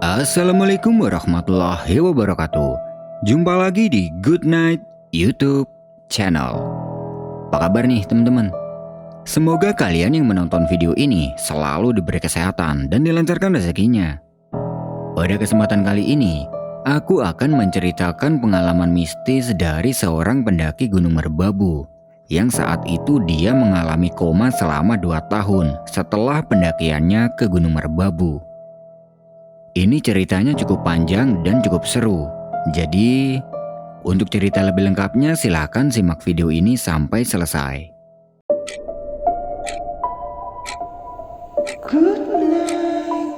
Assalamualaikum warahmatullahi wabarakatuh. Jumpa lagi di Good Night YouTube channel. Apa kabar nih teman-teman? Semoga kalian yang menonton video ini selalu diberi kesehatan dan dilancarkan rezekinya. Pada kesempatan kali ini, aku akan menceritakan pengalaman mistis dari seorang pendaki Gunung Merbabu yang saat itu dia mengalami koma selama 2 tahun setelah pendakiannya ke Gunung Merbabu. Ini ceritanya cukup panjang dan cukup seru. Jadi, untuk cerita lebih lengkapnya silahkan simak video ini sampai selesai. Good night.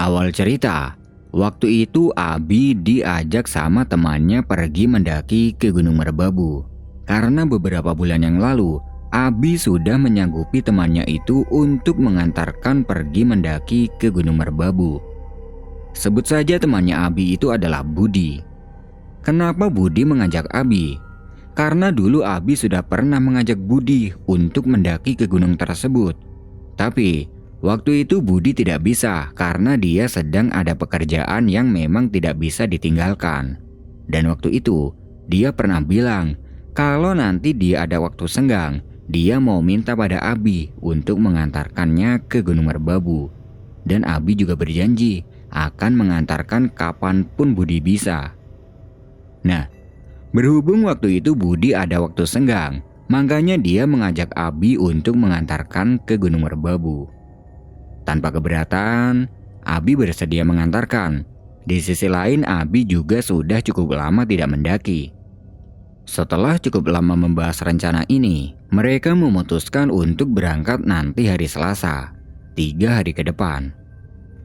Awal cerita, waktu itu Abi diajak sama temannya pergi mendaki ke Gunung Merbabu. Karena beberapa bulan yang lalu, Abi sudah menyanggupi temannya itu untuk mengantarkan pergi mendaki ke Gunung Merbabu. Sebut saja temannya Abi itu adalah Budi. Kenapa Budi mengajak Abi? Karena dulu Abi sudah pernah mengajak Budi untuk mendaki ke gunung tersebut. Tapi waktu itu Budi tidak bisa karena dia sedang ada pekerjaan yang memang tidak bisa ditinggalkan. Dan waktu itu dia pernah bilang kalau nanti dia ada waktu senggang, dia mau minta pada Abi untuk mengantarkannya ke Gunung Merbabu. Dan Abi juga berjanji akan mengantarkan kapanpun Budi bisa. Nah, berhubung waktu itu Budi ada waktu senggang, makanya dia mengajak Abi untuk mengantarkan ke Gunung Merbabu. Tanpa keberatan, Abi bersedia mengantarkan. Di sisi lain, Abi juga sudah cukup lama tidak mendaki. Setelah cukup lama membahas rencana ini, mereka memutuskan untuk berangkat nanti hari Selasa, 3 hari ke depan.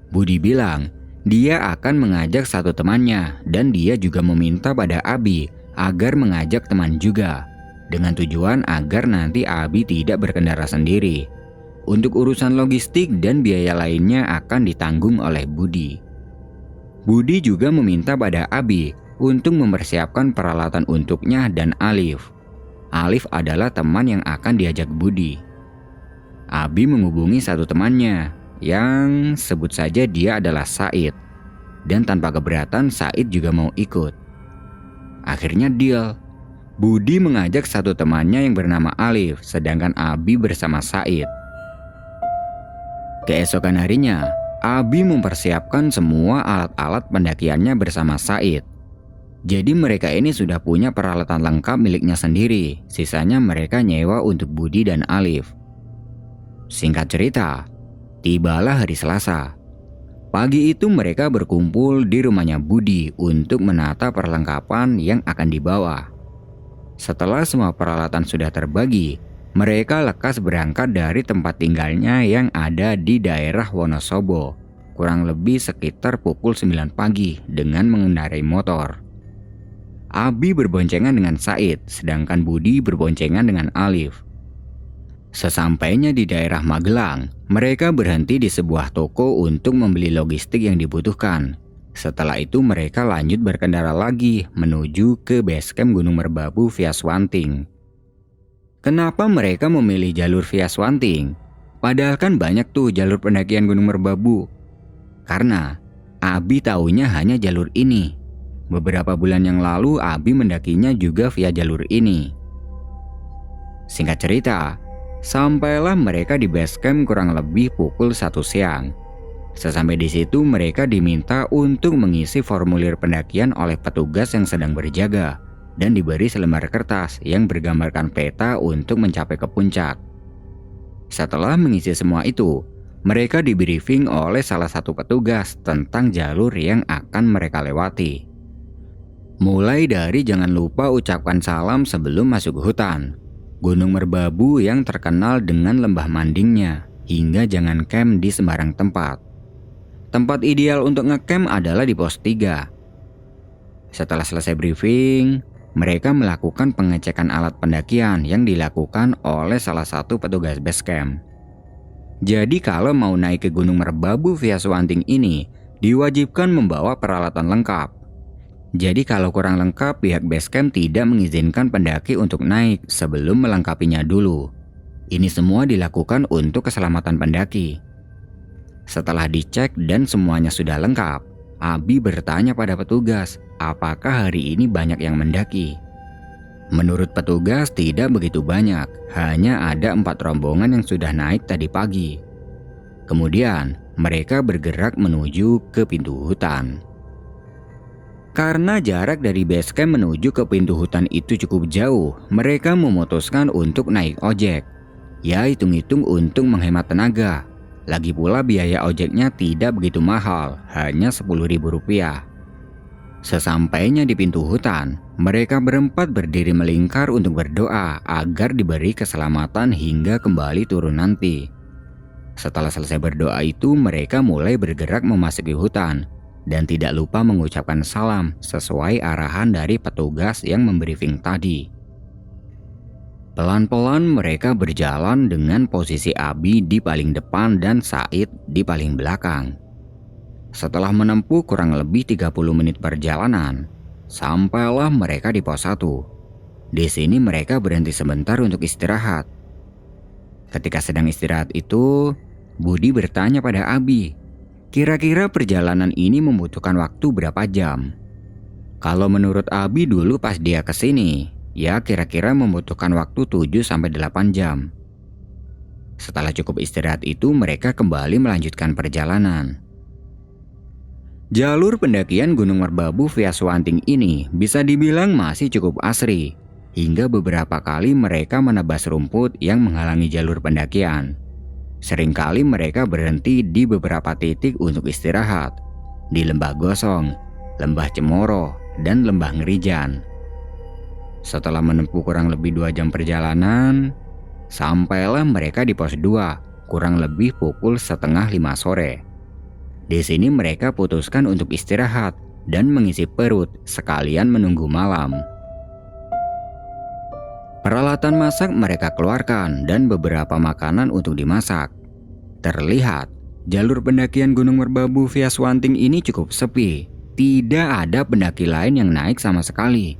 Budi bilang dia akan mengajak satu temannya dan dia juga meminta pada Abi agar mengajak teman juga, dengan tujuan agar nanti Abi tidak berkendara sendiri. Untuk urusan logistik dan biaya lainnya akan ditanggung oleh Budi. Budi juga meminta pada Abi untuk mempersiapkan peralatan untuknya dan Alif. Alif adalah teman yang akan diajak Budi. Abi menghubungi satu temannya yang sebut saja dia adalah Said. Dan tanpa keberatan Said juga mau ikut. Akhirnya deal. Budi mengajak satu temannya yang bernama Alif, sedangkan Abi bersama Said. Keesokan harinya, Abi mempersiapkan semua alat-alat pendakiannya bersama Said. Jadi mereka ini sudah punya peralatan lengkap miliknya sendiri, sisanya mereka nyewa untuk Budi dan Alif. Singkat cerita, tibalah hari Selasa. Pagi itu mereka berkumpul di rumahnya Budi untuk menata perlengkapan yang akan dibawa. Setelah semua peralatan sudah terbagi, mereka lekas berangkat dari tempat tinggalnya yang ada di daerah Wonosobo, kurang lebih sekitar pukul 9 pagi dengan mengendarai motor. Abi berboncengan dengan Said, sedangkan Budi berboncengan dengan Alif. Sesampainya di daerah Magelang, mereka berhenti di sebuah toko untuk membeli logistik yang dibutuhkan. Setelah itu mereka lanjut berkendara lagi menuju ke base camp Gunung Merbabu via Swanting. Kenapa mereka memilih jalur via Swanting? Padahal kan banyak tuh jalur pendakian Gunung Merbabu. Karena Abi taunya hanya jalur ini. Beberapa bulan yang lalu Abi mendakinya juga via jalur ini. Singkat cerita, sampailah mereka di base camp kurang lebih pukul 1 siang. Sesampai di situ mereka diminta untuk mengisi formulir pendakian oleh petugas yang sedang berjaga dan diberi selembar kertas yang bergambarkan peta untuk mencapai ke puncak. Setelah mengisi semua itu, mereka di-briefing oleh salah satu petugas tentang jalur yang akan mereka lewati. Mulai dari jangan lupa ucapkan salam sebelum masuk hutan, Gunung Merbabu yang terkenal dengan lembah mandingnya, hingga jangan camp di sembarang tempat. Tempat ideal untuk ngecamp adalah di pos 3. Setelah selesai briefing, mereka melakukan pengecekan alat pendakian yang dilakukan oleh salah satu petugas base camp. Jadi kalau mau naik ke Gunung Merbabu via Swanting ini, diwajibkan membawa peralatan lengkap. Jadi kalau kurang lengkap, pihak basecamp tidak mengizinkan pendaki untuk naik sebelum melengkapinya dulu. Ini semua dilakukan untuk keselamatan pendaki. Setelah dicek dan semuanya sudah lengkap, Abi bertanya pada petugas, apakah hari ini banyak yang mendaki. Menurut petugas tidak begitu banyak, hanya ada 4 rombongan yang sudah naik tadi pagi. Kemudian mereka bergerak menuju ke pintu hutan. Karena jarak dari basecamp menuju ke pintu hutan itu cukup jauh, mereka memutuskan untuk naik ojek. Ya hitung-hitung untuk menghemat tenaga. Lagi pula biaya ojeknya tidak begitu mahal, hanya Rp10.000. Sesampainya di pintu hutan, mereka berempat berdiri melingkar untuk berdoa agar diberi keselamatan hingga kembali turun nanti. Setelah selesai berdoa itu, mereka mulai bergerak memasuki hutan dan tidak lupa mengucapkan salam sesuai arahan dari petugas yang membriefing tadi. Pelan-pelan mereka berjalan dengan posisi Abi di paling depan dan Said di paling belakang. Setelah menempuh kurang lebih 30 menit perjalanan, sampailah mereka di pos 1. Di sini mereka berhenti sebentar untuk istirahat. Ketika sedang istirahat itu, Budi bertanya pada Abi, kira-kira perjalanan ini membutuhkan waktu berapa jam? Kalau menurut Abi dulu pas dia kesini, ya kira-kira membutuhkan waktu 7-8 jam. Setelah cukup istirahat itu, mereka kembali melanjutkan perjalanan. Jalur pendakian Gunung Merbabu via Swanting ini bisa dibilang masih cukup asri, hingga beberapa kali mereka menebas rumput yang menghalangi jalur pendakian. Seringkali mereka berhenti di beberapa titik untuk istirahat, di Lembah Gosong, Lembah Cemoro, dan Lembah Ngerijan. Setelah menempuh kurang lebih 2 jam perjalanan, sampailah mereka di pos 2 kurang lebih pukul 4:30 sore. Di sini mereka putuskan untuk istirahat dan mengisi perut sekalian menunggu malam. Peralatan masak mereka keluarkan dan beberapa makanan untuk dimasak. Terlihat jalur pendakian Gunung Merbabu via Swanting ini cukup sepi. Tidak ada pendaki lain yang naik sama sekali.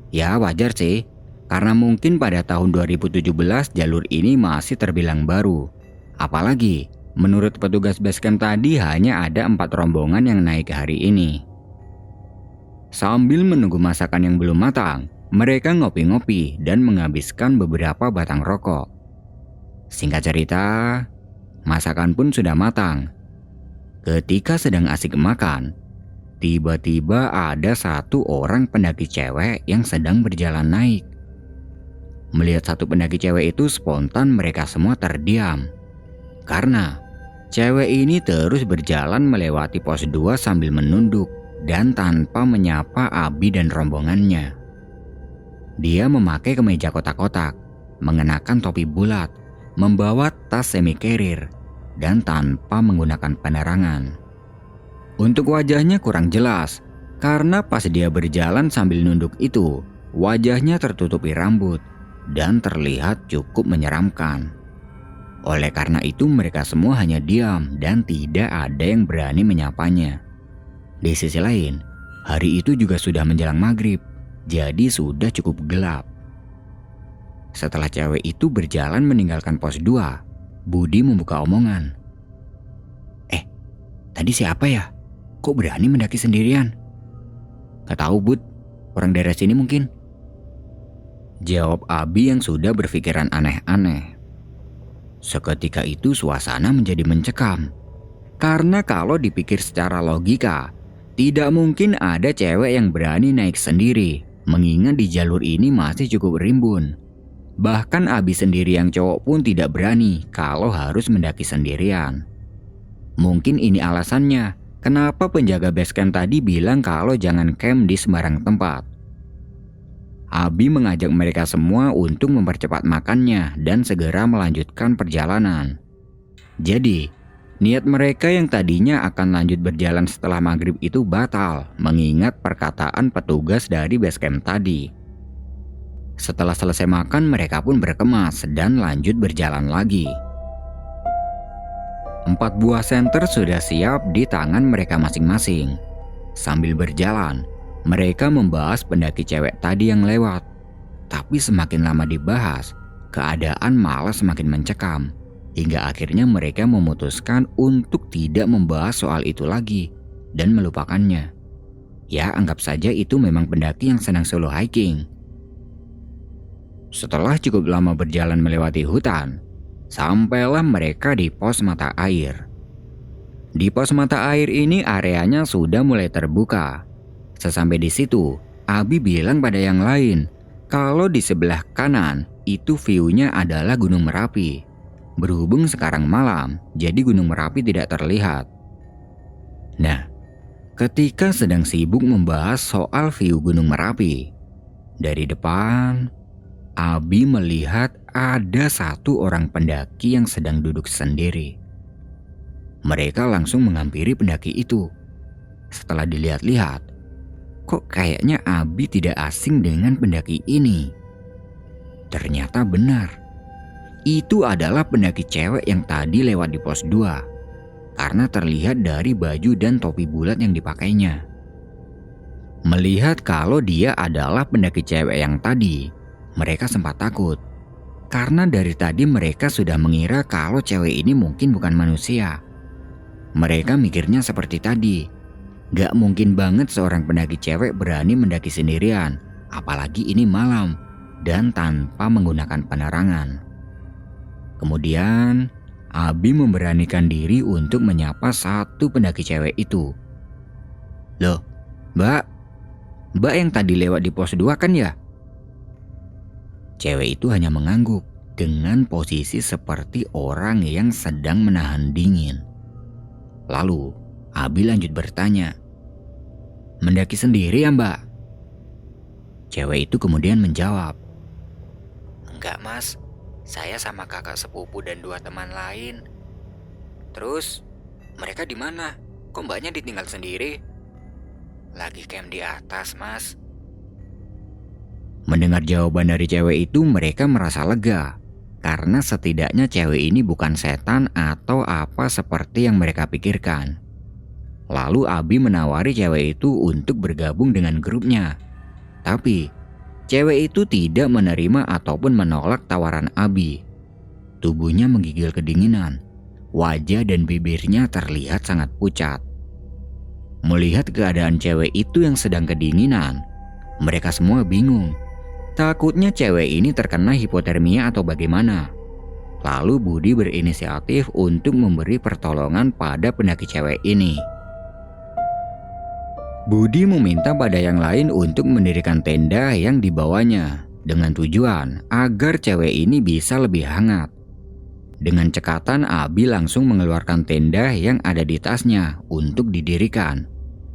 Ya wajar sih, karena mungkin pada tahun 2017 jalur ini masih terbilang baru. Apalagi menurut petugas basecamp tadi hanya ada 4 rombongan yang naik hari ini. Sambil menunggu masakan yang belum matang, mereka ngopi-ngopi dan menghabiskan beberapa batang rokok. Singkat cerita, masakan pun sudah matang. Ketika sedang asik makan, tiba-tiba ada 1 orang pendaki cewek yang sedang berjalan naik. Melihat 1 pendaki cewek itu, spontan mereka semua terdiam. Karena cewek ini terus berjalan melewati pos 2 sambil menunduk dan tanpa menyapa Abi dan rombongannya. Dia memakai kemeja kotak-kotak, mengenakan topi bulat, membawa tas semi-carrier, dan tanpa menggunakan penerangan. Untuk wajahnya kurang jelas, karena pas dia berjalan sambil nunduk itu, wajahnya tertutupi rambut dan terlihat cukup menyeramkan. Oleh karena itu mereka semua hanya diam dan tidak ada yang berani menyapanya. Di sisi lain, hari itu juga sudah menjelang maghrib, jadi sudah cukup gelap. Setelah cewek itu berjalan meninggalkan pos 2, Budi membuka omongan. Tadi siapa ya? Kok berani mendaki sendirian? Gak tahu Bud, orang daerah sini mungkin. Jawab Abi yang sudah berpikiran aneh-aneh. Seketika itu suasana menjadi mencekam. Karena kalau dipikir secara logika, tidak mungkin ada cewek yang berani naik sendiri, mengingat di jalur ini masih cukup rimbun. Bahkan Abi sendiri yang cowok pun tidak berani kalau harus mendaki sendirian. Mungkin ini alasannya kenapa penjaga basecamp tadi bilang kalau jangan camp di sembarang tempat. Abi mengajak mereka semua untuk mempercepat makannya dan segera melanjutkan perjalanan. Jadi, niat mereka yang tadinya akan lanjut berjalan setelah maghrib itu batal mengingat perkataan petugas dari basecamp tadi. Setelah selesai makan, mereka pun berkemas dan lanjut berjalan lagi. 4 buah senter sudah siap di tangan mereka masing-masing. Sambil berjalan, Mereka membahas pendaki cewek tadi yang lewat. Tapi semakin lama dibahas, keadaan malah semakin mencekam. Hingga akhirnya mereka memutuskan untuk tidak membahas soal itu lagi dan melupakannya. Ya, anggap saja itu memang pendaki yang sedang solo hiking. Setelah cukup lama berjalan melewati hutan, sampailah mereka di pos mata air. Di pos mata air ini areanya sudah mulai terbuka. Sesampai di situ, Abi bilang pada yang lain kalau di sebelah kanan itu view-nya adalah Gunung Merapi. Berhubung sekarang malam, jadi Gunung Merapi tidak terlihat. Nah, ketika sedang sibuk membahas soal view Gunung Merapi, dari depan, Abi melihat ada satu orang pendaki yang sedang duduk sendiri. Mereka langsung menghampiri pendaki itu. Setelah dilihat-lihat, kok kayaknya Abi tidak asing dengan pendaki ini. Ternyata benar. Itu adalah pendaki cewek yang tadi lewat di pos 2. Karena terlihat dari baju dan topi bulat yang dipakainya. Melihat kalau dia adalah pendaki cewek yang tadi, mereka sempat takut. Karena dari tadi mereka sudah mengira kalau cewek ini mungkin bukan manusia. Mereka mikirnya seperti tadi. Gak mungkin banget seorang pendaki cewek berani mendaki sendirian, apalagi ini malam dan tanpa menggunakan penerangan. Kemudian, Abi memberanikan diri untuk menyapa satu pendaki cewek itu. "Loh, Mbak yang tadi lewat di pos 2 kan ya?" Cewek itu hanya mengangguk dengan posisi seperti orang yang sedang menahan dingin. Lalu, Abi lanjut bertanya, "Mendaki sendiri ya, Mbak?" Cewek itu kemudian menjawab, "Enggak, Mas. Saya sama kakak sepupu dan 2 teman lain." "Terus, mereka di mana? Kok Mbaknya ditinggal sendiri?" "Lagi camp di atas, Mas." Mendengar jawaban dari cewek itu, mereka merasa lega. Karena setidaknya cewek ini bukan setan atau apa seperti yang mereka pikirkan. Lalu Abi menawari cewek itu untuk bergabung dengan grupnya. Tapi, cewek itu tidak menerima ataupun menolak tawaran Abi. Tubuhnya menggigil kedinginan. Wajah dan bibirnya terlihat sangat pucat. Melihat keadaan cewek itu yang sedang kedinginan, mereka semua bingung. Takutnya cewek ini terkena hipotermia atau bagaimana. Lalu Budi berinisiatif untuk memberi pertolongan pada pendaki cewek ini. Budi meminta pada yang lain untuk mendirikan tenda yang dibawanya dengan tujuan agar cewek ini bisa lebih hangat. Dengan cekatan, Abi langsung mengeluarkan tenda yang ada di tasnya untuk didirikan.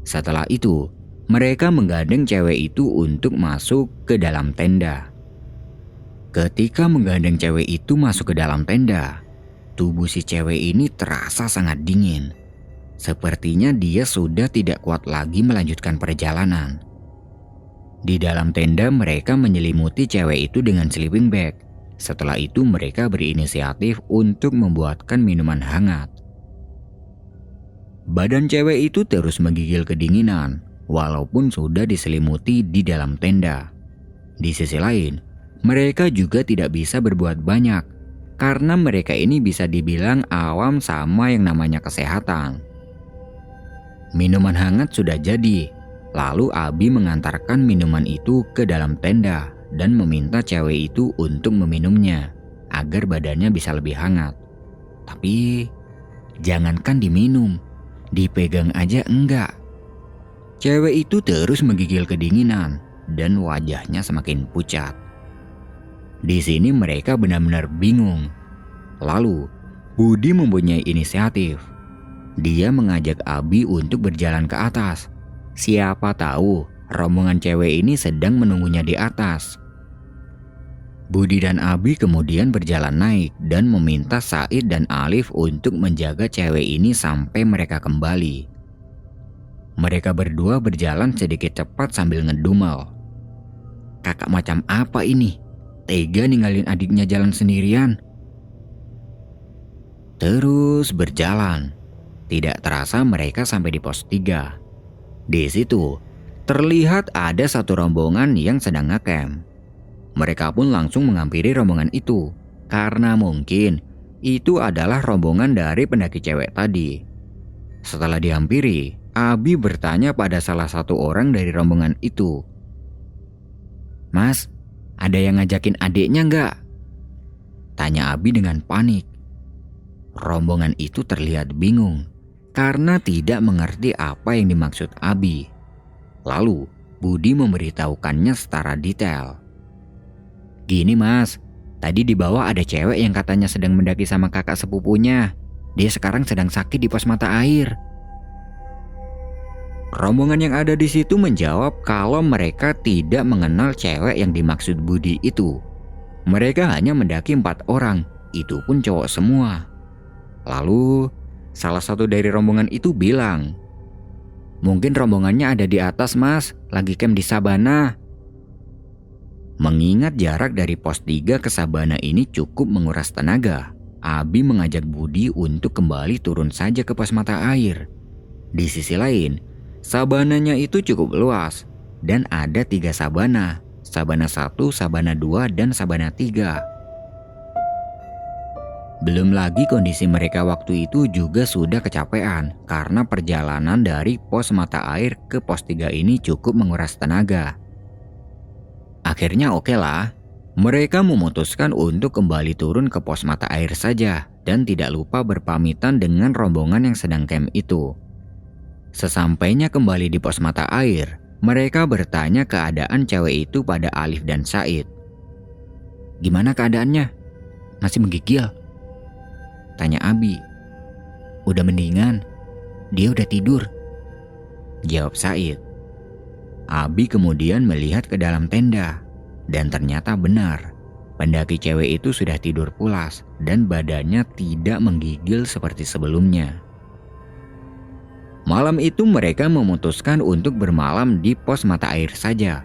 Setelah itu, mereka menggandeng cewek itu untuk masuk ke dalam tenda. Ketika menggandeng cewek itu masuk ke dalam tenda, tubuh si cewek ini terasa sangat dingin. Sepertinya dia sudah tidak kuat lagi melanjutkan perjalanan. Di dalam tenda mereka menyelimuti cewek itu dengan sleeping bag. Setelah itu mereka berinisiatif untuk membuatkan minuman hangat. Badan cewek itu terus menggigil kedinginan, walaupun sudah diselimuti di dalam tenda. Di sisi lain, mereka juga tidak bisa berbuat banyak karena mereka ini bisa dibilang awam sama yang namanya kesehatan. Minuman hangat sudah jadi, lalu Abi mengantarkan minuman itu ke dalam tenda dan meminta cewek itu untuk meminumnya agar badannya bisa lebih hangat. Tapi jangankan diminum, dipegang aja enggak. Cewek itu terus menggigil kedinginan dan wajahnya semakin pucat. Di sini mereka benar-benar bingung. Lalu, Budi mempunyai inisiatif. Dia mengajak Abi untuk berjalan ke atas. Siapa tahu rombongan cewek ini sedang menunggunya di atas. Budi dan Abi kemudian berjalan naik dan meminta Said dan Alif untuk menjaga cewek ini sampai mereka kembali. Mereka berdua berjalan sedikit cepat sambil ngedumel. Kakak macam apa ini? Tega ninggalin adiknya jalan sendirian. Terus berjalan. Tidak terasa mereka sampai di pos 3. Di situ, Terlihat ada satu rombongan yang sedang ngecamp. Mereka pun langsung menghampiri rombongan itu, karena mungkin itu adalah rombongan dari pendaki cewek tadi. Setelah dihampiri, Abi bertanya pada salah satu orang dari rombongan itu. "Mas, ada yang ngajakin adiknya nggak?" tanya Abi dengan panik. Rombongan itu terlihat bingung karena tidak mengerti apa yang dimaksud Abi. Lalu Budi memberitahukannya secara detail. "Gini mas, tadi di bawah ada cewek yang katanya sedang mendaki sama kakak sepupunya. Dia sekarang sedang sakit di pos mata air." Rombongan yang ada di situ menjawab kalau mereka tidak mengenal cewek yang dimaksud Budi itu. Mereka hanya mendaki 4 orang, itu pun cowok semua. Lalu salah satu dari rombongan itu bilang, "Mungkin rombongannya ada di atas mas, lagi camp di Sabana." Mengingat jarak dari pos 3 ke Sabana ini cukup menguras tenaga, Abi mengajak Budi untuk kembali turun saja ke pos mata air. Di sisi lain, Sabananya itu cukup luas dan ada 3 sabana, Sabana 1, Sabana 2, dan Sabana 3. Belum lagi kondisi mereka waktu itu juga sudah kecapean karena perjalanan dari pos mata air ke pos 3 ini cukup menguras tenaga. Akhirnya oke lah, mereka memutuskan untuk kembali turun ke pos mata air saja dan tidak lupa berpamitan dengan rombongan yang sedang camp itu. Sesampainya kembali di pos mata air, mereka bertanya keadaan cewek itu pada Alif dan Said. "Gimana keadaannya? Masih menggigil?" tanya Abi. "Udah mendingan, dia udah tidur," jawab Said. Abi kemudian melihat ke dalam tenda, dan ternyata benar, pendaki cewek itu sudah tidur pulas dan badannya tidak menggigil seperti sebelumnya. Malam itu mereka memutuskan untuk bermalam di pos mata air saja.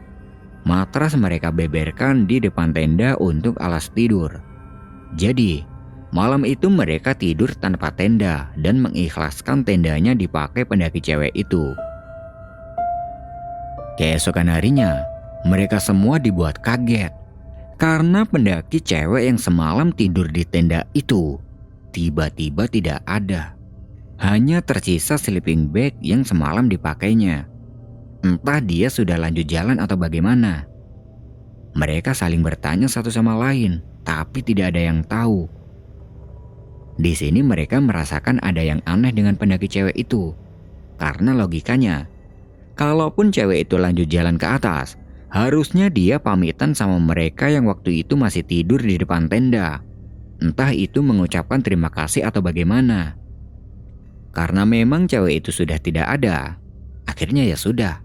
Matras mereka beberkan di depan tenda untuk alas tidur. Jadi, malam itu mereka tidur tanpa tenda dan mengikhlaskan tendanya dipakai pendaki cewek itu. Keesokan harinya, mereka semua dibuat kaget karena pendaki cewek yang semalam tidur di tenda itu tiba-tiba tidak ada. Hanya tersisa sleeping bag yang semalam dipakainya. Entah dia sudah lanjut jalan atau bagaimana. Mereka saling bertanya satu sama lain, tapi tidak ada yang tahu. Di sini mereka merasakan ada yang aneh dengan pendaki cewek itu. Karena logikanya, kalaupun cewek itu lanjut jalan ke atas, harusnya dia pamitan sama mereka yang waktu itu masih tidur di depan tenda. Entah itu mengucapkan terima kasih atau bagaimana. Karena memang cewek itu sudah tidak ada, akhirnya ya sudah.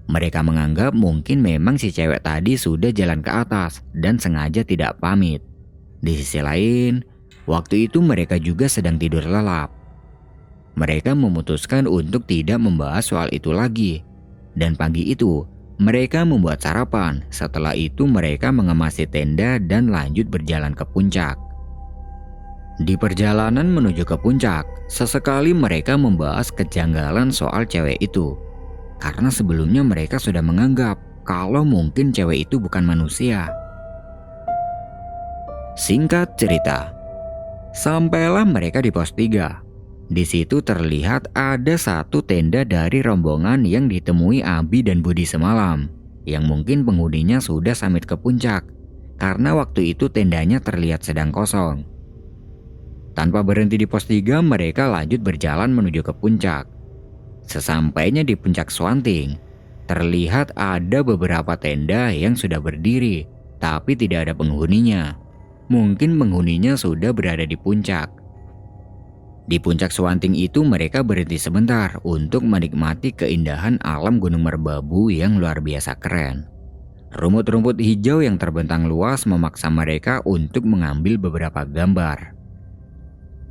Mereka menganggap mungkin memang si cewek tadi sudah jalan ke atas dan sengaja tidak pamit. Di sisi lain, waktu itu mereka juga sedang tidur lelap. Mereka memutuskan untuk tidak membahas soal itu lagi. Dan pagi itu, mereka membuat sarapan. Setelah itu mereka mengemasi tenda dan lanjut berjalan ke puncak. Di perjalanan menuju ke puncak, sesekali mereka membahas kejanggalan soal cewek itu. Karena sebelumnya mereka sudah menganggap kalau mungkin cewek itu bukan manusia. Singkat cerita, sampailah mereka di pos 3. Di situ terlihat ada satu tenda dari rombongan yang ditemui Abi dan Budi semalam, yang mungkin penghuninya sudah samit ke puncak, karena waktu itu tendanya terlihat sedang kosong. Tanpa berhenti di pos 3, mereka lanjut berjalan menuju ke puncak. Sesampainya di puncak Swanting, terlihat ada beberapa tenda yang sudah berdiri, tapi tidak ada penghuninya. Mungkin penghuninya sudah berada di puncak. Di puncak Swanting itu mereka berhenti sebentar untuk menikmati keindahan alam Gunung Merbabu yang luar biasa keren. Rumput-rumput hijau yang terbentang luas memaksa mereka untuk mengambil beberapa gambar.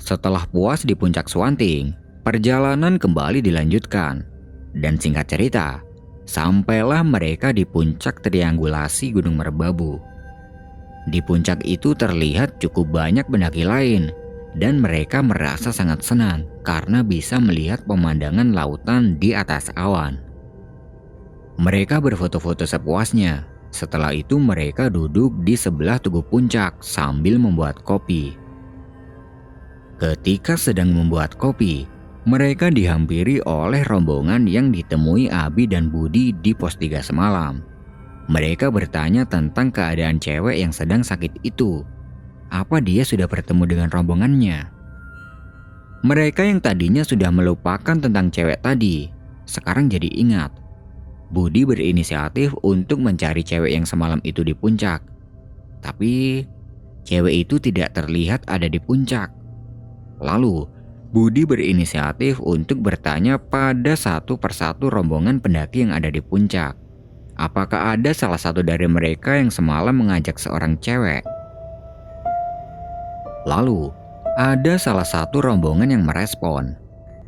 Setelah puas di puncak Swanting, perjalanan kembali dilanjutkan. Dan singkat cerita, sampailah mereka di puncak triangulasi Gunung Merbabu. Di puncak itu terlihat cukup banyak pendaki lain, dan mereka merasa sangat senang karena bisa melihat pemandangan lautan di atas awan. Mereka berfoto-foto sepuasnya. Setelah itu mereka duduk di sebelah tugu puncak sambil membuat kopi. Ketika sedang membuat kopi, mereka dihampiri oleh rombongan yang ditemui Abi dan Budi di pos 3 semalam. Mereka bertanya tentang keadaan cewek yang sedang sakit itu. Apa dia sudah bertemu dengan rombongannya? Mereka yang tadinya sudah melupakan tentang cewek tadi, sekarang jadi ingat. Budi berinisiatif untuk mencari cewek yang semalam itu di puncak. Tapi cewek itu tidak terlihat ada di puncak. Lalu Budi berinisiatif untuk bertanya pada satu persatu rombongan pendaki yang ada di puncak. Apakah ada salah satu dari mereka yang semalam mengajak seorang cewek? Lalu ada salah satu rombongan yang merespon.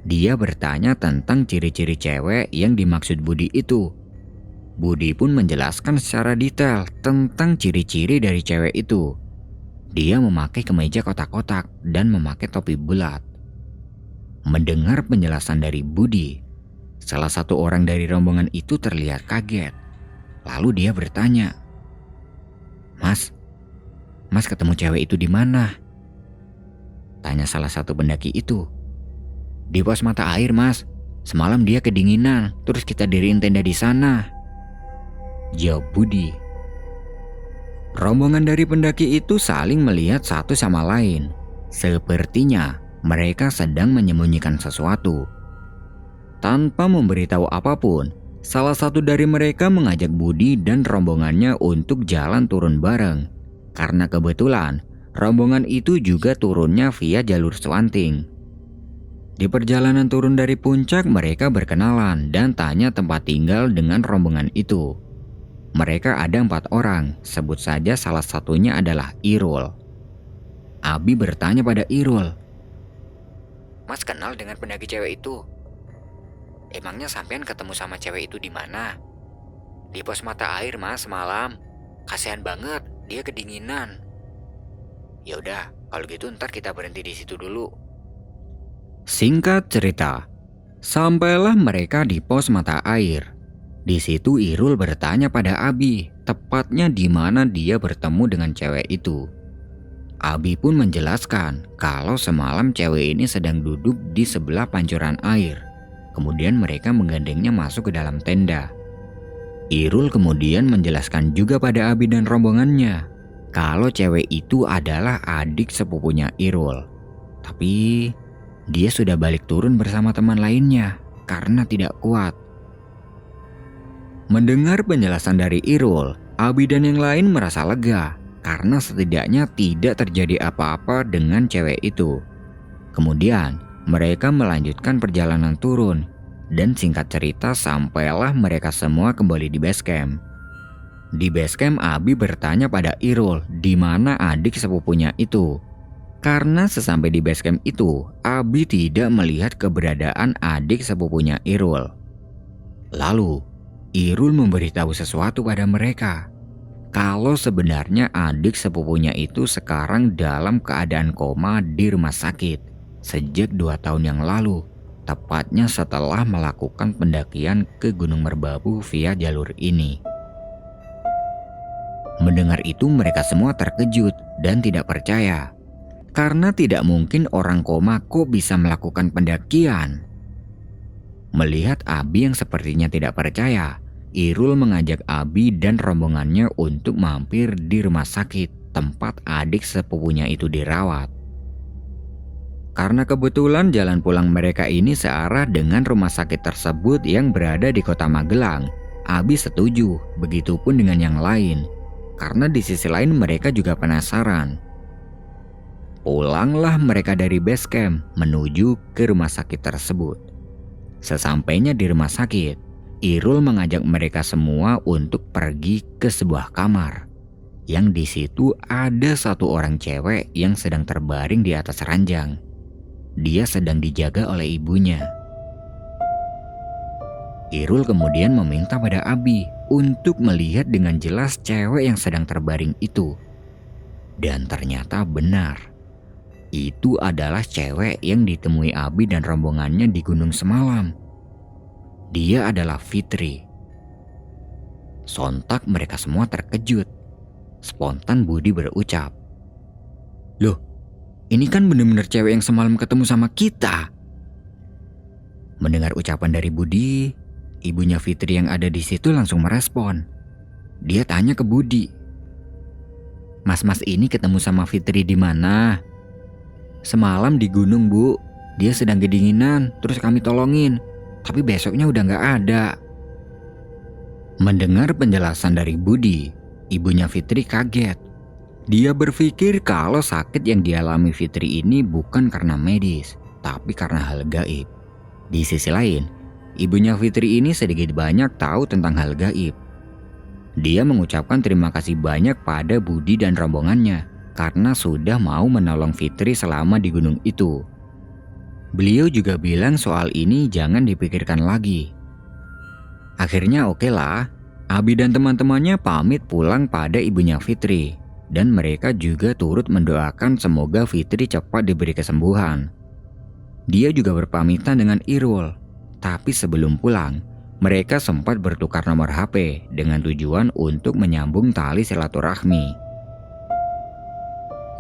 Dia bertanya tentang ciri-ciri cewek yang dimaksud Budi itu. Budi pun menjelaskan secara detail tentang ciri-ciri dari cewek itu. Dia memakai kemeja kotak-kotak dan memakai topi bulat. Mendengar penjelasan dari Budi, salah satu orang dari rombongan itu terlihat kaget. Lalu dia bertanya, Mas ketemu cewek itu di mana?" Tanya salah satu pendaki itu. "Di pos mata air, Mas. Semalam dia kedinginan, terus kita diriin tenda di sana," jawab Budi. Rombongan dari pendaki itu saling melihat satu sama lain. Sepertinya mereka sedang menyembunyikan sesuatu. Tanpa memberitahu apapun, salah satu dari mereka mengajak Budi dan rombongannya untuk jalan turun bareng. Karena kebetulan rombongan itu juga turunnya via jalur Swanting. Di perjalanan turun dari puncak, mereka berkenalan dan tanya tempat tinggal dengan rombongan itu. Mereka ada 4 orang, sebut saja salah satunya adalah Irul. Abi bertanya pada Irul, "Mas kenal dengan pendaki cewek itu? Emangnya sampean ketemu sama cewek itu di mana?" "Di pos mata air, Mas, semalam. Kasihan banget, dia kedinginan." "Ya udah, kalau gitu ntar kita berhenti di situ dulu." Singkat cerita, sampailah mereka di pos mata air. Di situ Irul bertanya pada Abi, tepatnya di mana dia bertemu dengan cewek itu. Abi pun menjelaskan kalau semalam cewek ini sedang duduk di sebelah pancuran air. Kemudian mereka menggandengnya masuk ke dalam tenda. Irul kemudian menjelaskan juga pada Abi dan rombongannya kalau cewek itu adalah adik sepupunya Irul. Tapi dia sudah balik turun bersama teman lainnya karena tidak kuat. Mendengar penjelasan dari Irul, Abi dan yang lain merasa lega karena setidaknya tidak terjadi apa-apa dengan cewek itu. Kemudian mereka melanjutkan perjalanan turun dan singkat cerita sampailah mereka semua kembali di base camp. Di base camp, Abi bertanya pada Irul di mana adik sepupunya itu. Karena sesampai di base camp itu, Abi tidak melihat keberadaan adik sepupunya Irul. Lalu Irul memberitahu sesuatu pada mereka, kalau sebenarnya adik sepupunya itu sekarang dalam keadaan koma di rumah sakit sejak 2 tahun yang lalu, tepatnya setelah melakukan pendakian ke Gunung Merbabu via jalur ini. Mendengar itu mereka semua terkejut dan tidak percaya, karena tidak mungkin orang koma kok bisa melakukan pendakian. Melihat Abi yang sepertinya tidak percaya, Irul mengajak Abi dan rombongannya untuk mampir di rumah sakit tempat adik sepupunya itu dirawat. Karena kebetulan jalan pulang mereka ini searah dengan rumah sakit tersebut yang berada di kota Magelang, Abi setuju, begitupun dengan yang lain. Karena di sisi lain mereka juga penasaran. Pulanglah mereka dari base camp menuju ke rumah sakit tersebut. Sesampainya di rumah sakit, Irul mengajak mereka semua untuk pergi ke sebuah kamar. Yang di situ ada satu orang cewek yang sedang terbaring di atas ranjang. Dia sedang dijaga oleh ibunya. Irul kemudian meminta pada Abi untuk melihat dengan jelas cewek yang sedang terbaring itu. Dan ternyata benar. Itu adalah cewek yang ditemui Abi dan rombongannya di gunung semalam. Dia adalah Fitri. Sontak mereka semua terkejut. Spontan Budi berucap, "Loh, ini kan bener-bener cewek yang semalam ketemu sama kita." Mendengar ucapan dari Budi, ibunya Fitri yang ada di situ langsung merespon. Dia tanya ke Budi, "Mas-mas ini ketemu sama Fitri di mana?" "Semalam di gunung, Bu. Dia sedang kedinginan, terus kami tolongin. Tapi besoknya udah gak ada." Mendengar penjelasan dari Budi, ibunya Fitri kaget. Dia berpikir kalau sakit yang dialami Fitri ini bukan karena medis, tapi karena hal gaib. Di sisi lain, ibunya Fitri ini sedikit banyak tahu tentang hal gaib. Dia mengucapkan terima kasih banyak pada Budi dan rombongannya karena sudah mau menolong Fitri selama di gunung itu. Beliau juga bilang soal ini jangan dipikirkan lagi. Akhirnya oke lah, Abi dan teman-temannya pamit pulang pada ibunya Fitri. Dan mereka juga turut mendoakan semoga Fitri cepat diberi kesembuhan. Dia juga berpamitan dengan Irul. Tapi sebelum pulang, mereka sempat bertukar nomor HP dengan tujuan untuk menyambung tali silaturahmi.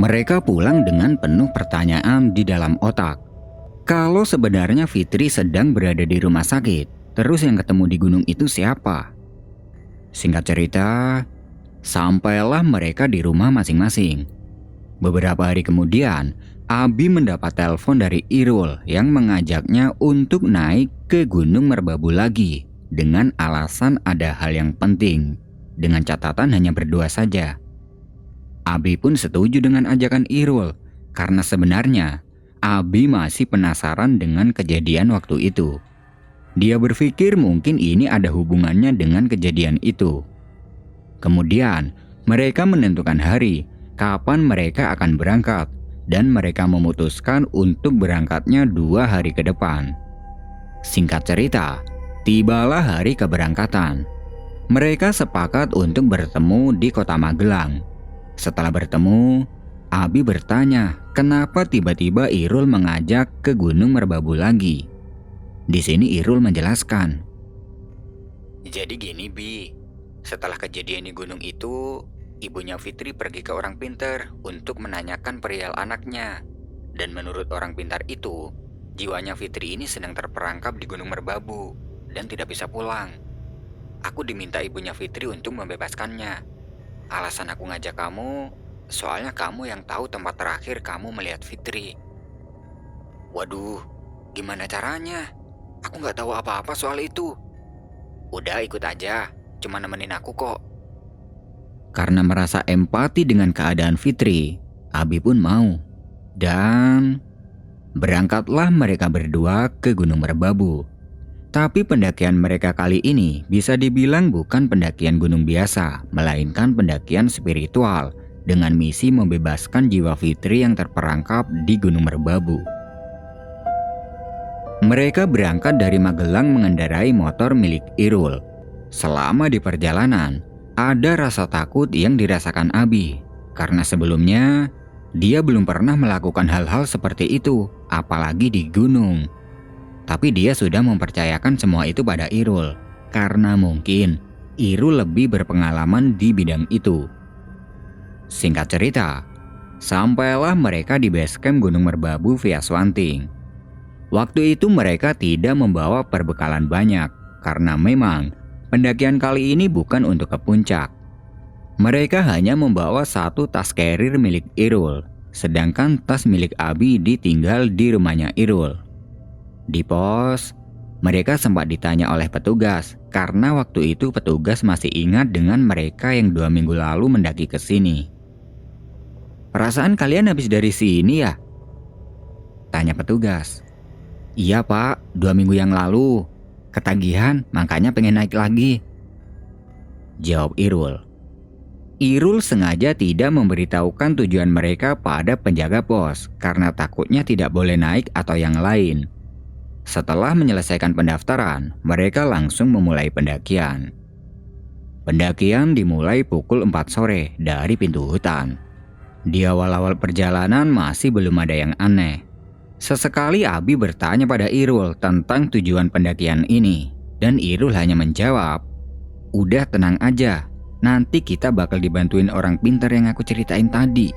Mereka pulang dengan penuh pertanyaan di dalam otak. Kalau sebenarnya Fitri sedang berada di rumah sakit, terus yang ketemu di gunung itu siapa? Singkat cerita, sampailah mereka di rumah masing-masing. Beberapa hari kemudian, Abi mendapat telepon dari Irul yang mengajaknya untuk naik ke Gunung Merbabu lagi dengan alasan ada hal yang penting, dengan catatan hanya berdua saja. Abi pun setuju dengan ajakan Irul karena sebenarnya Abi masih penasaran dengan kejadian waktu itu. Dia berpikir mungkin ini ada hubungannya dengan kejadian itu. Kemudian, mereka menentukan hari kapan mereka akan berangkat dan mereka memutuskan untuk berangkatnya 2 hari ke depan. Singkat cerita, tibalah hari keberangkatan. Mereka sepakat untuk bertemu di kota Magelang. Setelah bertemu, Abi bertanya kenapa tiba-tiba Irul mengajak ke Gunung Merbabu lagi. Di sini Irul menjelaskan, "Jadi gini Bi, setelah kejadian di gunung itu, ibunya Fitri pergi ke orang pintar untuk menanyakan perihal anaknya. Dan menurut orang pintar itu, jiwanya Fitri ini sedang terperangkap di Gunung Merbabu dan tidak bisa pulang. Aku diminta ibunya Fitri untuk membebaskannya. Alasan aku ngajak kamu, soalnya kamu yang tahu tempat terakhir kamu melihat Fitri." "Waduh, gimana caranya? Aku gak tahu apa-apa soal itu." "Udah ikut aja, cuma nemenin aku kok." Karena merasa empati dengan keadaan Fitri, Abi pun mau. Dan berangkatlah mereka berdua ke Gunung Merbabu. Tapi pendakian mereka kali ini bisa dibilang bukan pendakian gunung biasa, melainkan pendakian spiritual dengan misi membebaskan jiwa Fitri yang terperangkap di Gunung Merbabu. Mereka berangkat dari Magelang mengendarai motor milik Irul. Selama di perjalanan, ada rasa takut yang dirasakan Abi. Karena sebelumnya, dia belum pernah melakukan hal-hal seperti itu, apalagi di gunung. Tapi dia sudah mempercayakan semua itu pada Irul. Karena mungkin, Irul lebih berpengalaman di bidang itu. Singkat cerita, sampailah mereka di base camp Gunung Merbabu via Swanting. Waktu itu mereka tidak membawa perbekalan banyak karena memang pendakian kali ini bukan untuk ke puncak. Mereka hanya membawa 1 tas carrier milik Irul, sedangkan tas milik Abi ditinggal di rumahnya Irul. Di pos, mereka sempat ditanya oleh petugas karena waktu itu petugas masih ingat dengan mereka yang 2 minggu lalu mendaki ke sini. "Perasaan kalian habis dari sini ya?" tanya petugas. "Iya pak, 2 minggu yang lalu. Ketagihan, makanya pengen naik lagi," jawab Irul. Irul sengaja tidak memberitahukan tujuan mereka pada penjaga pos karena takutnya tidak boleh naik atau yang lain. Setelah menyelesaikan pendaftaran, mereka langsung memulai pendakian. Pendakian dimulai pukul 4 sore dari pintu hutan. Di awal-awal perjalanan masih belum ada yang aneh. Sesekali Abi bertanya pada Irul tentang tujuan pendakian ini, dan Irul hanya menjawab, Udah tenang aja, nanti kita bakal dibantuin orang pintar yang aku ceritain tadi.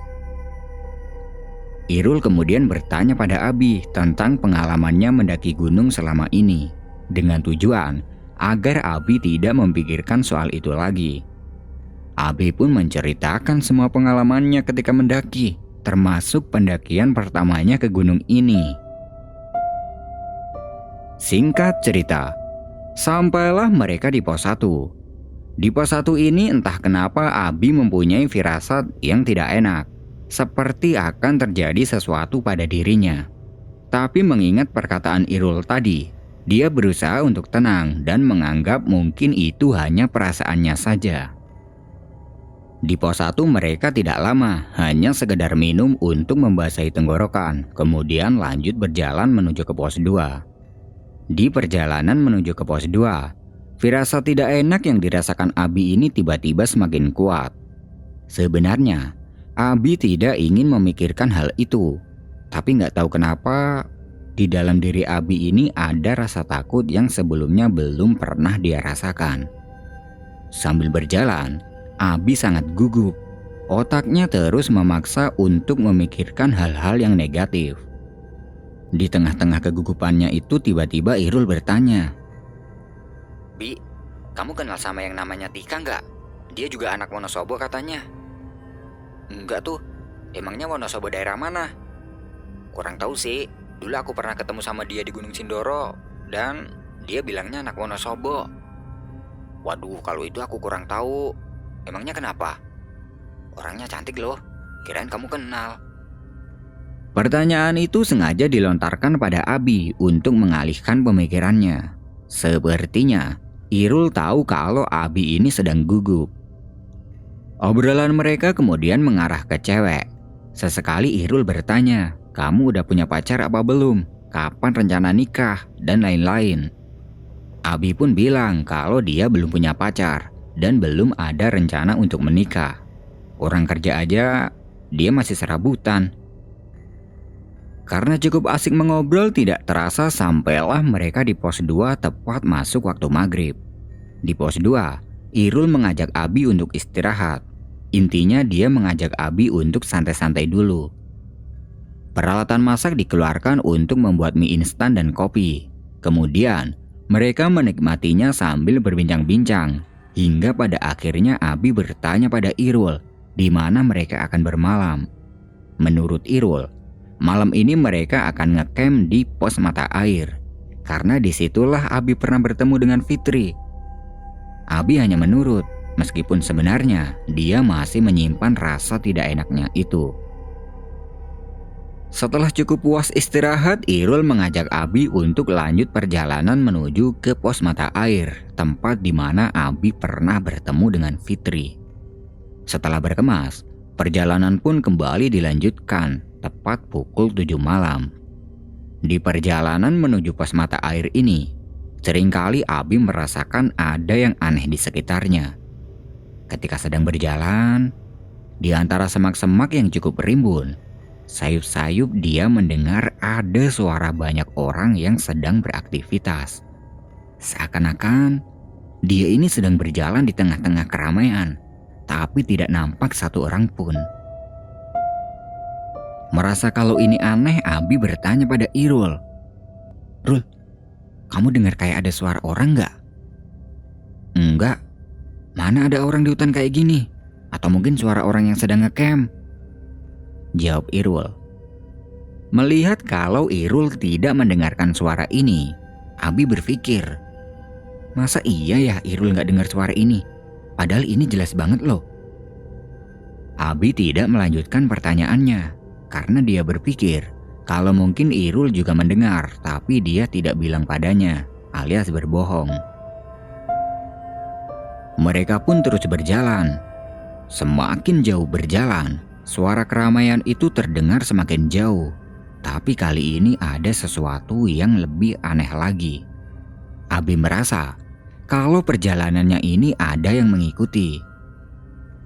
Irul kemudian bertanya pada Abi tentang pengalamannya mendaki gunung selama ini, dengan tujuan agar Abi tidak memikirkan soal itu lagi. Abi pun menceritakan semua pengalamannya ketika mendaki, termasuk pendakian pertamanya ke gunung ini. Singkat cerita, sampailah mereka di pos 1. Di pos 1 ini entah kenapa Abi mempunyai firasat yang tidak enak, seperti akan terjadi sesuatu pada dirinya. Tapi mengingat perkataan Irul tadi, dia berusaha untuk tenang dan menganggap mungkin itu hanya perasaannya saja. Di pos 1 mereka tidak lama, hanya sekedar minum untuk membasahi tenggorokan, kemudian lanjut berjalan menuju ke pos 2. Di perjalanan menuju ke pos 2, firasat tidak enak yang dirasakan Abi ini tiba-tiba semakin kuat. Sebenarnya, Abi tidak ingin memikirkan hal itu, tapi nggak tahu kenapa di dalam diri Abi ini ada rasa takut yang sebelumnya belum pernah dia rasakan. Sambil berjalan, Abi sangat gugup. Otaknya terus memaksa untuk memikirkan hal-hal yang negatif. Di tengah-tengah kegugupannya itu tiba-tiba Irul bertanya, "Bi, kamu kenal sama yang namanya Tika nggak? Dia juga anak Wonosobo katanya." "Enggak tuh, emangnya Wonosobo daerah mana?" "Kurang tahu sih, dulu aku pernah ketemu sama dia di Gunung Sindoro, dan dia bilangnya anak Wonosobo." "Waduh, kalau itu aku kurang tahu. Emangnya kenapa?" "Orangnya cantik loh, kirain kamu kenal." Pertanyaan itu sengaja dilontarkan pada Abi untuk mengalihkan pemikirannya. Sepertinya Irul tahu kalau Abi ini sedang gugup. Obrolan mereka kemudian mengarah ke cewek. Sesekali Irul bertanya, "Kamu udah punya pacar apa belum? Kapan rencana nikah?" dan lain-lain. Abi pun bilang kalau dia belum punya pacar dan belum ada rencana untuk menikah. Orang kerja aja dia masih serabutan. Karena cukup asik mengobrol, tidak terasa sampailah mereka di pos 2 tepat masuk waktu maghrib. Di pos 2, Irul mengajak Abi untuk istirahat. Intinya dia mengajak Abi untuk santai-santai dulu. Peralatan masak dikeluarkan untuk membuat mie instan dan kopi. Kemudian, mereka menikmatinya sambil berbincang-bincang. Hingga pada akhirnya Abi bertanya pada Irul di mana mereka akan bermalam. Menurut Irul, malam ini mereka akan ngecamp di pos mata air, karena disitulah Abi pernah bertemu dengan Fitri. Abi hanya menurut, meskipun sebenarnya dia masih menyimpan rasa tidak enaknya itu. Setelah cukup puas istirahat, Irul mengajak Abi untuk lanjut perjalanan menuju ke pos mata air, tempat di mana Abi pernah bertemu dengan Fitri. Setelah berkemas, perjalanan pun kembali dilanjutkan tepat pukul 7 malam. Di perjalanan menuju pos mata air ini, seringkali Abi merasakan ada yang aneh di sekitarnya. Ketika sedang berjalan, di antara semak-semak yang cukup rimbun, sayup-sayup dia mendengar ada suara banyak orang yang sedang beraktivitas. Seakan-akan dia ini sedang berjalan di tengah-tengah keramaian, tapi tidak nampak satu orang pun. Merasa kalau ini aneh, Abi bertanya pada Irul, "Rul, kamu dengar kayak ada suara orang nggak?" "Enggak, mana ada orang di hutan kayak gini? Atau mungkin suara orang yang sedang ngecamp?" jawab Irul. Melihat kalau Irul tidak mendengarkan suara ini, Abi berpikir, masa iya ya Irul nggak dengar suara ini? Padahal ini jelas banget loh. Abi tidak melanjutkan pertanyaannya karena dia berpikir kalau mungkin Irul juga mendengar, tapi dia tidak bilang padanya, alias berbohong. Mereka pun terus berjalan. Semakin jauh berjalan, suara keramaian itu terdengar semakin jauh. Tapi kali ini ada sesuatu yang lebih aneh lagi. Abi merasa kalau perjalanannya ini ada yang mengikuti.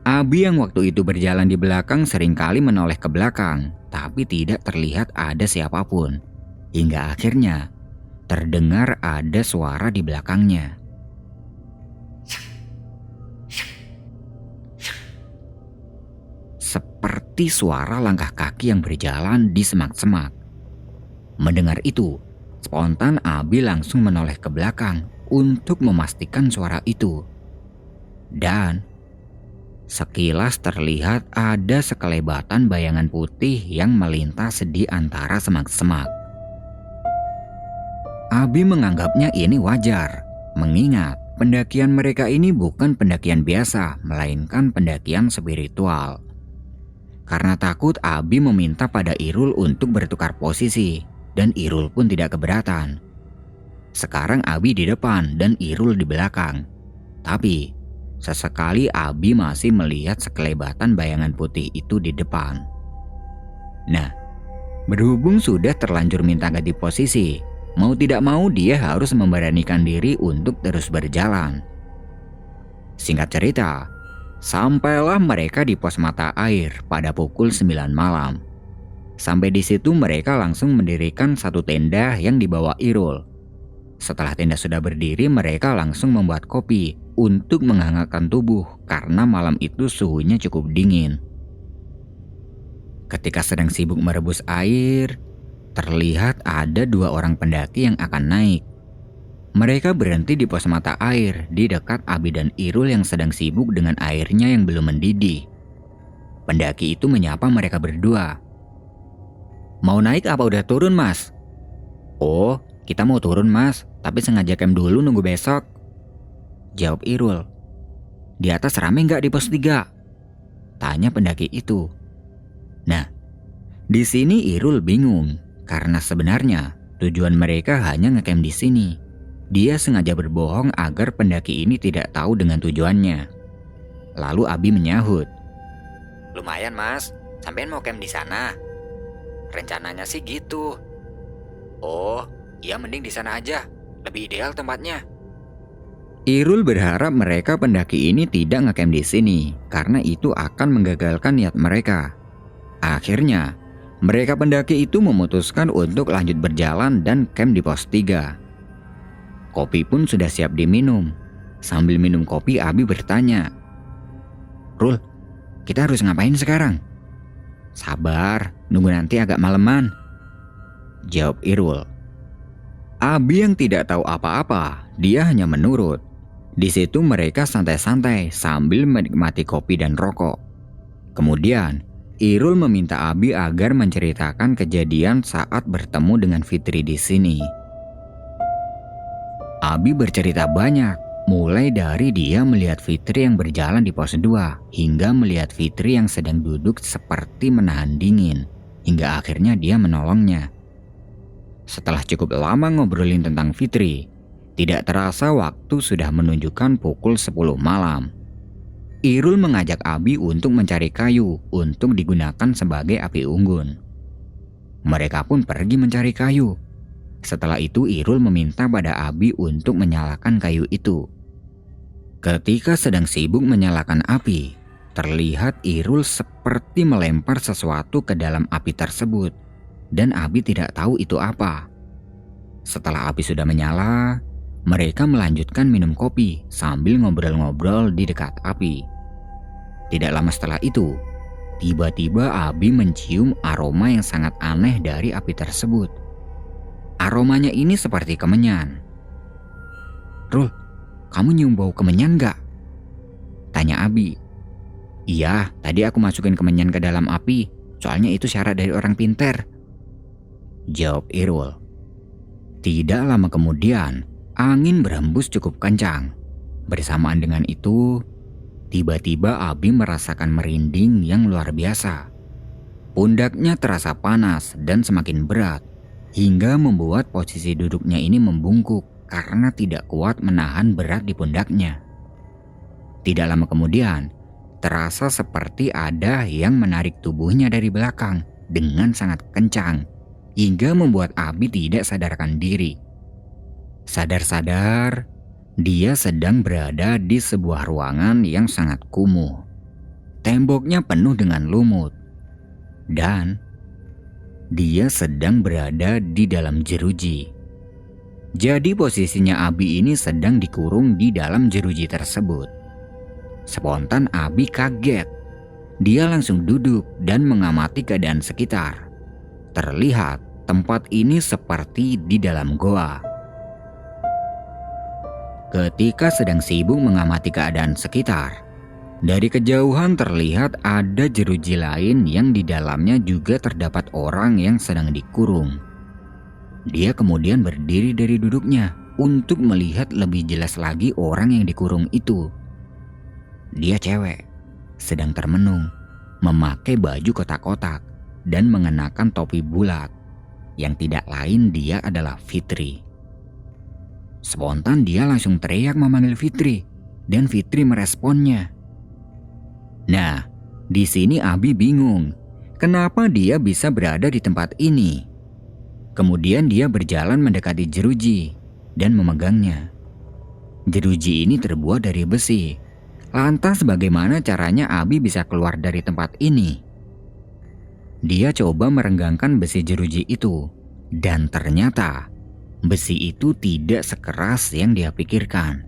Abi yang waktu itu berjalan di belakang seringkali menoleh ke belakang, tapi tidak terlihat ada siapapun. Hingga akhirnya terdengar ada suara di belakangnya. seperti suara langkah kaki yang berjalan di semak-semak. Mendengar itu, spontan Abi langsung menoleh ke belakang untuk memastikan suara itu. Dan sekilas terlihat ada sekelebatan bayangan putih yang melintas di antara semak-semak. Abi menganggapnya ini wajar, mengingat pendakian mereka ini bukan pendakian biasa, melainkan pendakian spiritual. Karena takut, Abi meminta pada Irul untuk bertukar posisi, dan Irul pun tidak keberatan. Sekarang Abi di depan dan Irul di belakang. Tapi sesekali Abi masih melihat sekelebatan bayangan putih itu di depan. Nah, berhubung sudah terlanjur minta ganti posisi, mau tidak mau dia harus memberanikan diri untuk terus berjalan. Singkat cerita, sampailah mereka di pos mata air pada pukul 9 malam. Sampai di situ mereka langsung mendirikan satu tenda yang dibawa Irul. Setelah tenda sudah berdiri, mereka langsung membuat kopi untuk menghangatkan tubuh karena malam itu suhunya cukup dingin. Ketika sedang sibuk merebus air, terlihat ada 2 orang pendaki yang akan naik. Mereka berhenti di pos mata air di dekat Abi dan Irul yang sedang sibuk dengan airnya yang belum mendidih. Pendaki itu menyapa mereka berdua. "Mau naik apa udah turun, Mas?" "Oh, kita mau turun, Mas, tapi sengaja camp dulu nunggu besok," jawab Irul. "Di atas rame nggak di pos 3? Tanya pendaki itu. Nah, di sini Irul bingung karena sebenarnya tujuan mereka hanya ngecamp di sini. Dia sengaja berbohong agar pendaki ini tidak tahu dengan tujuannya. Lalu Abi menyahut, "Lumayan, Mas, sampean mau camp di sana? Rencananya sih gitu." "Oh, ya mending di sana aja, lebih ideal tempatnya." Irul berharap mereka pendaki ini tidak ngecamp di sini karena itu akan menggagalkan niat mereka. Akhirnya, mereka pendaki itu memutuskan untuk lanjut berjalan dan camp di pos 3. Kopi pun sudah siap diminum. Sambil minum kopi, Abi bertanya, "Rul, kita harus ngapain sekarang?" "Sabar, nunggu nanti agak maleman," jawab Irul. Abi yang tidak tahu apa-apa, dia hanya menurut. Di situ mereka santai-santai sambil menikmati kopi dan rokok. Kemudian, Irul meminta Abi agar menceritakan kejadian saat bertemu dengan Fitri di sini. Abi bercerita banyak, mulai dari dia melihat Fitri yang berjalan di pos 2, hingga melihat Fitri yang sedang duduk seperti menahan dingin, hingga akhirnya dia menolongnya. Setelah cukup lama ngobrolin tentang Fitri, tidak terasa waktu sudah menunjukkan pukul 10 malam. Irul mengajak Abi untuk mencari kayu untuk digunakan sebagai api unggun. Mereka pun pergi mencari kayu. Setelah itu Irul meminta pada Abi untuk menyalakan kayu itu. Ketika sedang sibuk menyalakan api, terlihat Irul seperti melempar sesuatu ke dalam api tersebut, dan Abi tidak tahu itu apa. Setelah api sudah menyala, mereka melanjutkan minum kopi sambil ngobrol-ngobrol di dekat api. Tidak lama setelah itu, tiba-tiba Abi mencium aroma yang sangat aneh dari api tersebut. Aromanya ini seperti kemenyan. "Rul, kamu nyium bau kemenyan gak?" tanya Abi. "Iya, tadi aku masukin kemenyan ke dalam api, soalnya itu syarat dari orang pinter," jawab Irul. Tidak lama kemudian, angin berhembus cukup kencang. Bersamaan dengan itu, tiba-tiba Abi merasakan merinding yang luar biasa. Pundaknya terasa panas dan semakin berat, hingga membuat posisi duduknya ini membungkuk karena tidak kuat menahan berat di pundaknya. Tidak lama kemudian, terasa seperti ada yang menarik tubuhnya dari belakang dengan sangat kencang, hingga membuat Abi tidak sadarkan diri. Sadar-sadar, dia sedang berada di sebuah ruangan yang sangat kumuh. Temboknya penuh dengan lumut, dan dia sedang berada di dalam jeruji. Jadi posisinya Abi ini sedang dikurung di dalam jeruji tersebut. Spontan Abi kaget Dia langsung duduk dan mengamati keadaan sekitar. Terlihat tempat ini seperti di dalam goa. Ketika sedang sibuk mengamati keadaan sekitar, dari kejauhan terlihat ada jeruji lain yang di dalamnya juga terdapat orang yang sedang dikurung. Dia kemudian berdiri dari duduknya untuk melihat lebih jelas lagi orang yang dikurung itu. Dia cewek, sedang termenung, memakai baju kotak-kotak dan mengenakan topi bulat. Yang tidak lain dia adalah Fitri. Spontan dia langsung teriak memanggil Fitri dan Fitri meresponnya. Nah, di sini Abi bingung kenapa dia bisa berada di tempat ini. Kemudian dia berjalan mendekati jeruji dan memegangnya. Jeruji ini terbuat dari besi. Lantas bagaimana caranya Abi bisa keluar dari tempat ini? Dia coba merenggangkan besi jeruji itu dan ternyata besi itu tidak sekeras yang dia pikirkan.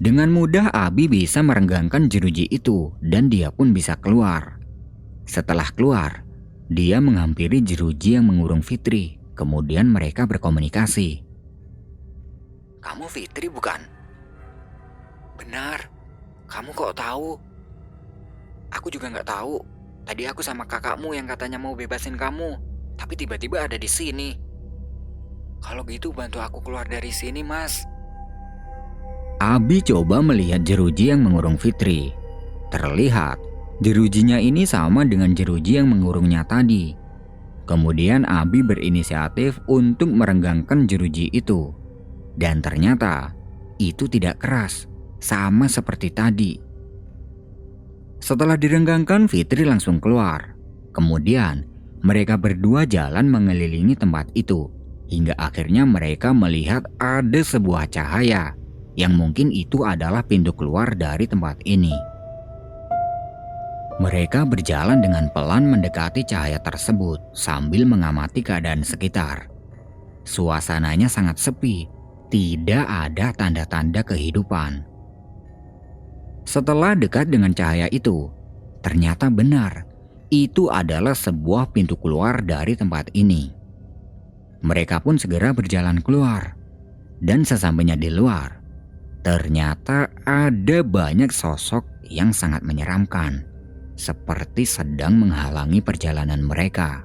Dengan mudah Abi bisa merenggangkan jeruji itu dan dia pun bisa keluar. Setelah keluar, dia menghampiri jeruji yang mengurung Fitri. Kemudian mereka berkomunikasi. "Kamu Fitri bukan?" "Benar. Kamu kok tahu?" "Aku juga nggak tahu. Tadi aku sama kakakmu yang katanya mau bebasin kamu, tapi tiba-tiba ada di sini. Kalau gitu bantu aku keluar dari sini, Mas." Abi coba melihat jeruji yang mengurung Fitri. Terlihat jerujinya ini sama dengan jeruji yang mengurungnya tadi. Kemudian Abi berinisiatif untuk merenggangkan jeruji itu. Dan ternyata itu tidak keras, sama seperti tadi. Setelah direnggangkan, Fitri langsung keluar. Kemudian mereka berdua jalan mengelilingi tempat itu. Hingga akhirnya mereka melihat ada sebuah cahaya yang mungkin itu adalah pintu keluar dari tempat ini. Mereka berjalan dengan pelan mendekati cahaya tersebut sambil mengamati keadaan sekitar. Suasananya sangat sepi, tidak ada tanda-tanda kehidupan. Setelah dekat dengan cahaya itu, ternyata benar, itu adalah sebuah pintu keluar dari tempat ini. Mereka pun segera berjalan keluar. Dan sesampainya di luar, ternyata ada banyak sosok yang sangat menyeramkan, seperti sedang menghalangi perjalanan mereka.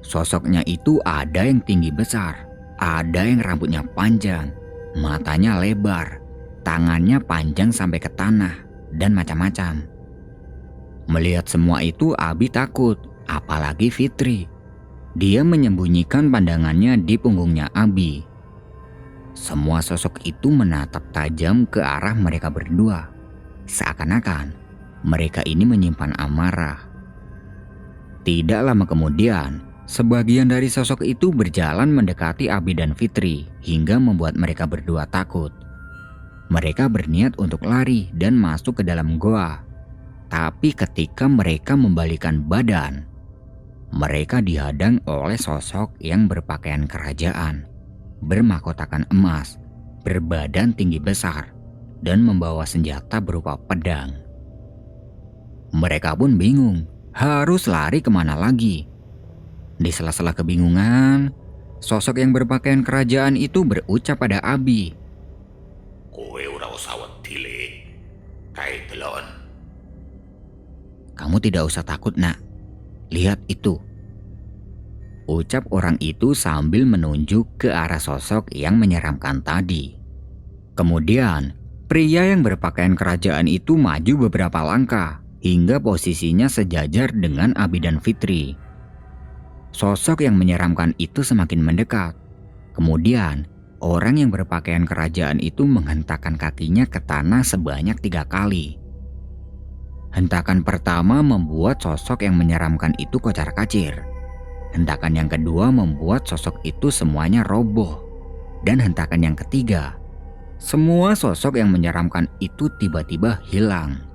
Sosoknya itu ada yang tinggi besar, ada yang rambutnya panjang, matanya lebar, tangannya panjang sampai ke tanah, dan macam-macam. Melihat semua itu Abi takut, apalagi Fitri. Dia menyembunyikan pandangannya di punggungnya Abi. Semua sosok itu menatap tajam ke arah mereka berdua. Seakan-akan mereka ini menyimpan amarah. Tidak lama kemudian, sebagian dari sosok itu berjalan mendekati Abi dan Fitri hingga membuat mereka berdua takut. Mereka berniat untuk lari dan masuk ke dalam goa. Tapi ketika mereka membalikkan badan, mereka dihadang oleh sosok yang berpakaian kerajaan, bermahkotakan emas, berbadan tinggi besar, dan membawa senjata berupa pedang. Mereka pun bingung, harus lari kemana lagi. Di sela-sela kebingungan, sosok yang berpakaian kerajaan itu berucap pada Abi. "Kowe ora usah wedi le. Kae delon." "Kamu tidak usah takut, Nak. Lihat itu," ucap orang itu sambil menunjuk ke arah sosok yang menyeramkan tadi. Kemudian, pria yang berpakaian kerajaan itu maju beberapa langkah hingga posisinya sejajar dengan Abi dan Fitri. Sosok yang menyeramkan itu semakin mendekat. Kemudian, orang yang berpakaian kerajaan itu menghentakkan kakinya ke tanah sebanyak 3 kali. Hentakan pertama membuat sosok yang menyeramkan itu kocar-kacir. Hentakan yang kedua membuat sosok itu semuanya roboh. Dan hentakan yang ketiga, semua sosok yang menyeramkan itu tiba-tiba hilang.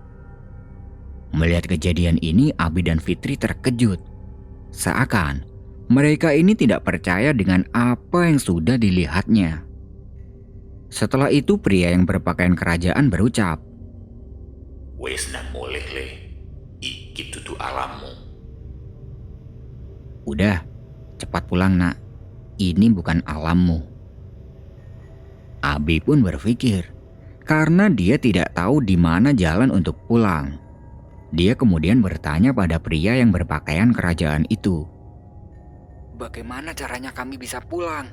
Melihat kejadian ini, Abi dan Fitri terkejut. Seakan mereka ini tidak percaya dengan apa yang sudah dilihatnya. Setelah itu pria yang berpakaian kerajaan berucap, "Wis nang mulih le. alammu. Udah, cepat pulang nak. Ini bukan alammu. Abi pun berpikir, karena dia tidak tahu di mana jalan untuk pulang. Dia kemudian bertanya pada pria yang berpakaian kerajaan itu. Bagaimana caranya kami bisa pulang?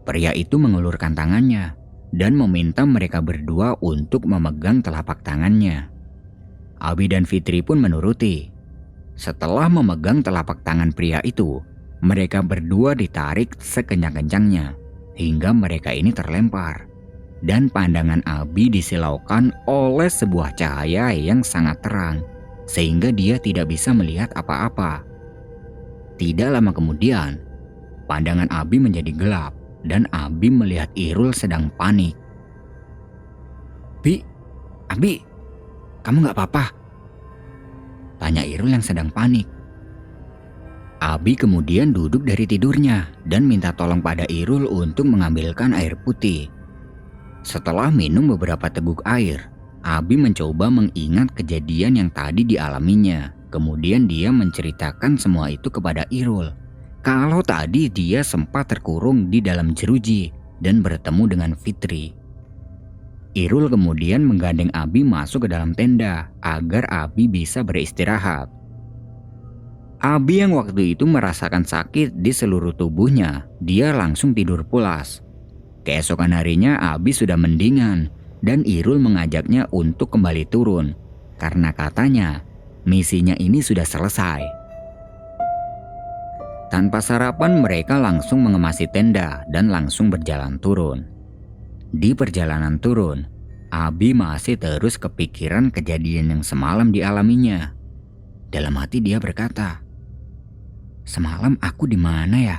Pria itu mengulurkan tangannya dan meminta mereka berdua untuk memegang telapak tangannya. Abi dan Fitri pun menuruti. Setelah memegang telapak tangan pria itu, mereka berdua ditarik sekencang-kencangnya hingga mereka ini terlempar. Dan pandangan Abi disilaukan oleh sebuah cahaya yang sangat terang, sehingga dia tidak bisa melihat apa-apa. Tidak lama kemudian, pandangan Abi menjadi gelap dan Abi melihat Irul sedang panik. Abi, kamu gak apa-apa? Tanya Irul yang sedang panik. Abi kemudian duduk dari tidurnya dan minta tolong pada Irul untuk mengambilkan air putih. Setelah minum beberapa teguk air, Abi mencoba mengingat kejadian yang tadi dialaminya. Kemudian dia menceritakan semua itu kepada Irul. Kalau tadi dia sempat terkurung di dalam jeruji dan bertemu dengan Fitri. Irul kemudian menggandeng Abi masuk ke dalam tenda agar Abi bisa beristirahat. Abi yang waktu itu merasakan sakit di seluruh tubuhnya, dia langsung tidur pulas. Keesokan harinya Abi sudah mendingan dan Irul mengajaknya untuk kembali turun karena katanya misinya ini sudah selesai. Tanpa sarapan mereka langsung mengemasi tenda dan langsung berjalan turun. Di perjalanan turun, Abi masih terus kepikiran kejadian yang semalam dialaminya. Dalam hati dia berkata, semalam aku di mana ya?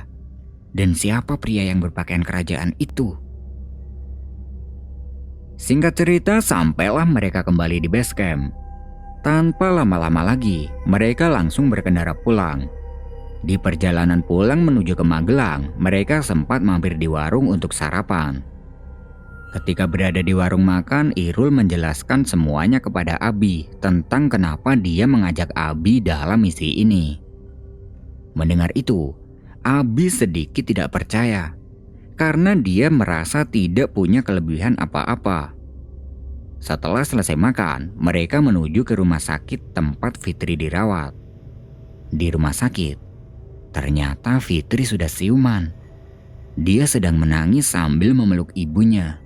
Dan siapa pria yang berpakaian kerajaan itu? Singkat cerita, sampailah mereka kembali di base camp. Tanpa lama-lama lagi, mereka langsung berkendara pulang. Di perjalanan pulang menuju ke Magelang, mereka sempat mampir di warung untuk sarapan. Ketika berada di warung makan, Irul menjelaskan semuanya kepada Abi tentang kenapa dia mengajak Abi dalam misi ini. Mendengar itu, Abi sedikit tidak percaya karena dia merasa tidak punya kelebihan apa-apa. Setelah selesai makan, mereka menuju ke rumah sakit tempat Fitri dirawat. Di rumah sakit, ternyata Fitri sudah siuman. Dia sedang menangis sambil memeluk ibunya.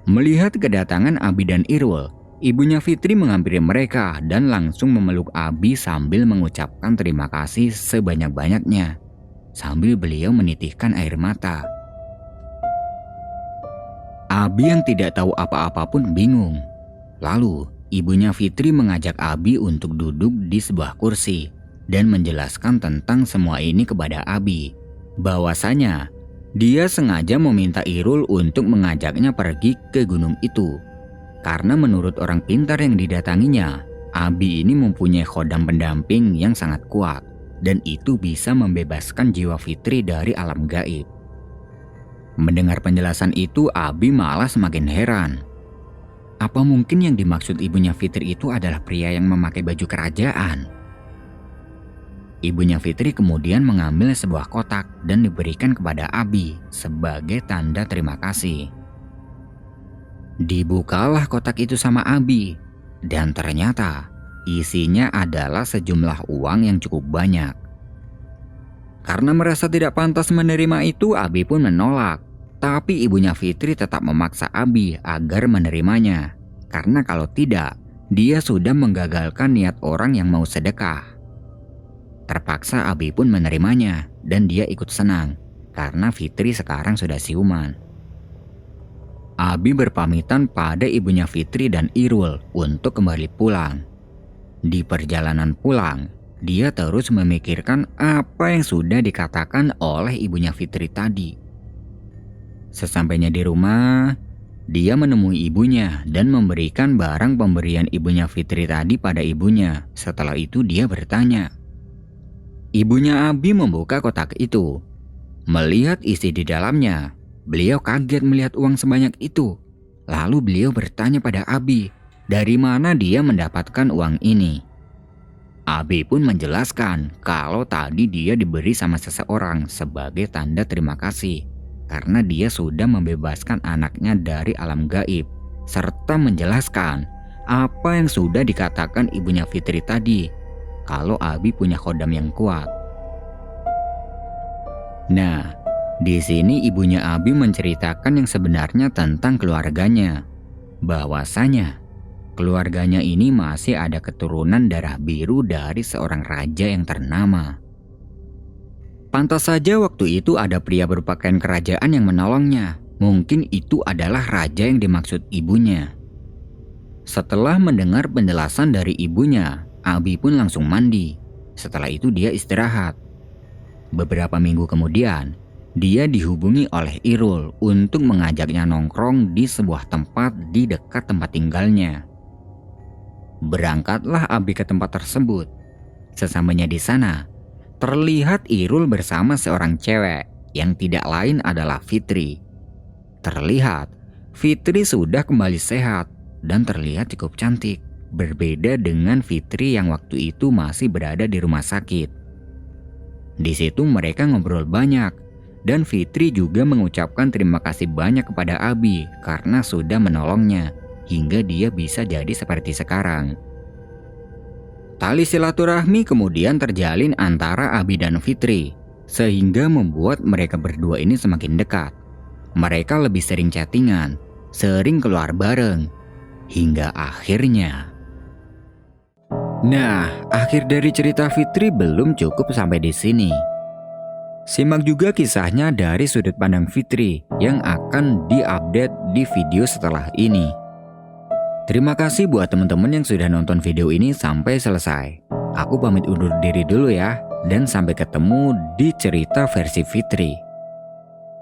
Melihat kedatangan Abi dan Irul, ibunya Fitri menghampiri mereka dan langsung memeluk Abi sambil mengucapkan terima kasih sebanyak-banyaknya, sambil beliau menitihkan air mata. Abi yang tidak tahu apa-apa pun bingung. Lalu, ibunya Fitri mengajak Abi untuk duduk di sebuah kursi dan menjelaskan tentang semua ini kepada Abi. Bahwasanya, dia sengaja meminta Irul untuk mengajaknya pergi ke gunung itu. Karena menurut orang pintar yang didatanginya, Abi ini mempunyai khodam pendamping yang sangat kuat. Dan itu bisa membebaskan jiwa Fitri dari alam gaib. Mendengar penjelasan itu, Abi malah semakin heran. Apa mungkin yang dimaksud ibunya Fitri itu adalah pria yang memakai baju kerajaan? Ibunya Fitri kemudian mengambil sebuah kotak dan diberikan kepada Abi sebagai tanda terima kasih. Dibukalah kotak itu sama Abi, dan ternyata isinya adalah sejumlah uang yang cukup banyak. Karena merasa tidak pantas menerima itu, Abi pun menolak. Tapi ibunya Fitri tetap memaksa Abi agar menerimanya. Karena kalau tidak, dia sudah menggagalkan niat orang yang mau sedekah. Terpaksa Abi pun menerimanya dan dia ikut senang karena Fitri sekarang sudah siuman. Abi berpamitan pada ibunya Fitri dan Irul untuk kembali pulang. Di perjalanan pulang, dia terus memikirkan apa yang sudah dikatakan oleh ibunya Fitri tadi. Sesampainya di rumah, dia menemui ibunya dan memberikan barang pemberian ibunya Fitri tadi pada ibunya. Setelah itu dia bertanya. Ibunya Abi membuka kotak itu. Melihat isi di dalamnya, beliau kaget melihat uang sebanyak itu. Lalu beliau bertanya pada Abi, dari mana dia mendapatkan uang ini. Abi pun menjelaskan kalau tadi dia diberi sama seseorang sebagai tanda terima kasih karena dia sudah membebaskan anaknya dari alam gaib, serta menjelaskan apa yang sudah dikatakan ibunya Fitri tadi, kalau Abi punya khodam yang kuat. Nah, di sini ibunya Abi menceritakan yang sebenarnya tentang keluarganya, bahwasanya keluarganya ini masih ada keturunan darah biru dari seorang raja yang ternama. Pantas saja waktu itu ada pria berpakaian kerajaan yang menolongnya. Mungkin itu adalah raja yang dimaksud ibunya. Setelah mendengar penjelasan dari ibunya, Abi pun langsung mandi. Setelah itu dia istirahat. Beberapa minggu kemudian, dia dihubungi oleh Irul untuk mengajaknya nongkrong di sebuah tempat di dekat tempat tinggalnya. Berangkatlah Abi ke tempat tersebut. Sesamanya di sana, terlihat Irul bersama seorang cewek yang tidak lain adalah Fitri. Terlihat Fitri sudah kembali sehat dan terlihat cukup cantik, berbeda dengan Fitri yang waktu itu masih berada di rumah sakit. Di situ mereka ngobrol banyak dan Fitri juga mengucapkan terima kasih banyak kepada Abi karena sudah menolongnya hingga dia bisa jadi seperti sekarang. Tali silaturahmi kemudian terjalin antara Abi dan Fitri sehingga membuat mereka berdua ini semakin dekat. Mereka lebih sering chattingan, sering keluar bareng, hingga akhirnya. Nah, akhir dari cerita Fitri belum cukup sampai di sini. Simak juga kisahnya dari sudut pandang Fitri yang akan diupdate di video setelah ini. Terima kasih buat teman-teman yang sudah nonton video ini sampai selesai. Aku pamit undur diri dulu ya, dan sampai ketemu di cerita versi Fitri.